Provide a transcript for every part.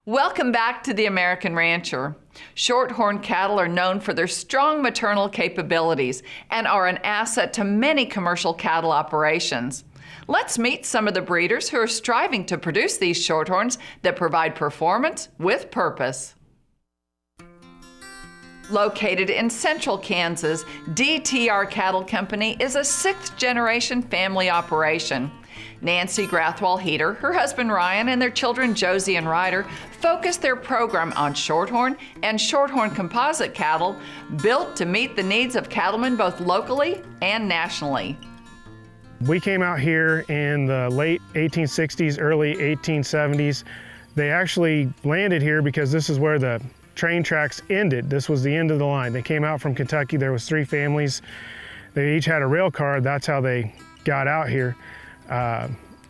Welcome back to the American Rancher. Shorthorn cattle are known for their strong maternal capabilities and are an asset to many commercial cattle operations. Let's meet some of the breeders who are striving to produce these Shorthorns that provide performance with purpose. Located in central Kansas, DTR Cattle Company is a sixth-generation family operation. Nancy Grathwell-Heater, her husband Ryan, and their children Josie and Ryder focus their program on Shorthorn and Shorthorn composite cattle built to meet the needs of cattlemen both locally and nationally. We came out here in the late 1860s, early 1870s. They actually landed here because this is where the train tracks ended. This was the end of the line. They came out from Kentucky. There was 3 families. They each had a rail car. That's how they got out here.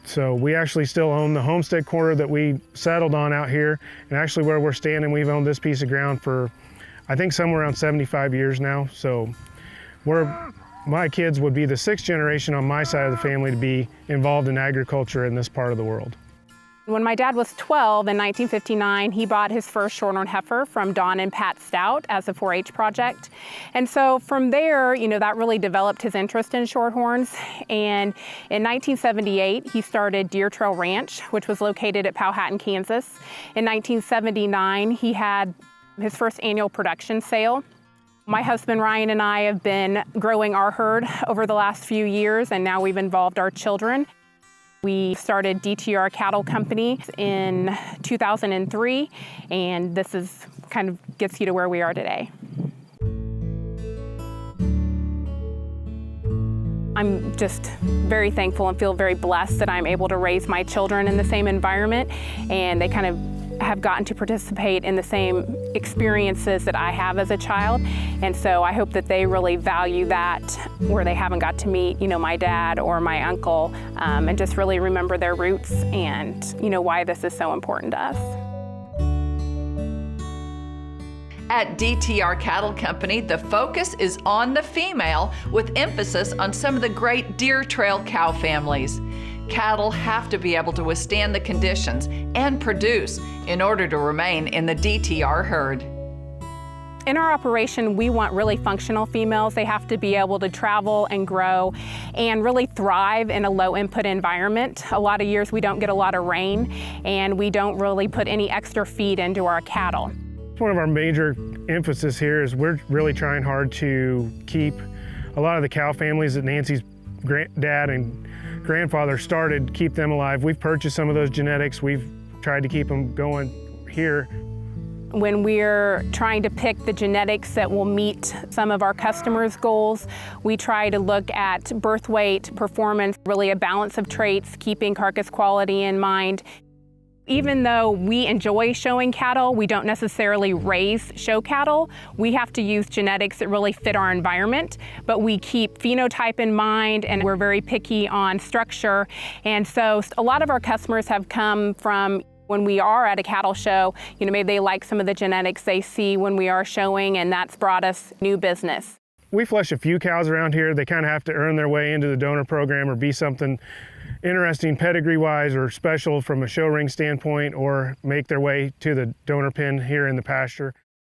So we actually still own the homestead corner that we settled on out here, and actually where we're standing, we've owned this piece of ground for, I think, somewhere around 75 years now. So my kids would be the 6th generation on my side of the family to be involved in agriculture in this part of the world. When my dad was 12 in 1959, he bought his first Shorthorn heifer from Don and Pat Stout as a 4-H project. And so from there, that really developed his interest in Shorthorns. And in 1978, he started Deer Trail Ranch, which was located at Powhatan, Kansas. In 1979, he had his first annual production sale. My husband Ryan and I have been growing our herd over the last few years, and now we've involved our children. We started DTR Cattle Company in 2003, and this is kind of gets you to where we are today. I'm just very thankful and feel very blessed that I'm able to raise my children in the same environment, and they kind of have gotten to participate in the same experiences that I have as a child. And so I hope that they really value that, where they haven't got to meet, my dad or my uncle, and just really remember their roots and, why this is so important to us. At DTR Cattle Company, the focus is on the female with emphasis on some of the great Deer Trail cow families. Cattle have to be able to withstand the conditions and produce in order to remain in the DTR herd. In our operation, we want really functional females. They have to be able to travel and grow and really thrive in a low input environment. A lot of years we don't get a lot of rain, and we don't really put any extra feed into our cattle. One of our major emphasis here is we're really trying hard to keep a lot of the cow families that Nancy's dad and grandfather started, keep them alive. We've purchased some of those genetics. We've tried to keep them going here. When we're trying to pick the genetics that will meet some of our customers' goals, we try to look at birth weight, performance, really a balance of traits, keeping carcass quality in mind. Even though we enjoy showing cattle, we don't necessarily raise show cattle. We have to use genetics that really fit our environment, but we keep phenotype in mind, and we're very picky on structure. And so a lot of our customers have come from when we are at a cattle show, maybe they like some of the genetics they see when we are showing, and that's brought us new business. We flush a few cows around here. They kind of have to earn their way into the donor program or be something interesting pedigree-wise or special from a show ring standpoint, or make their way to the donor pen here in the pasture.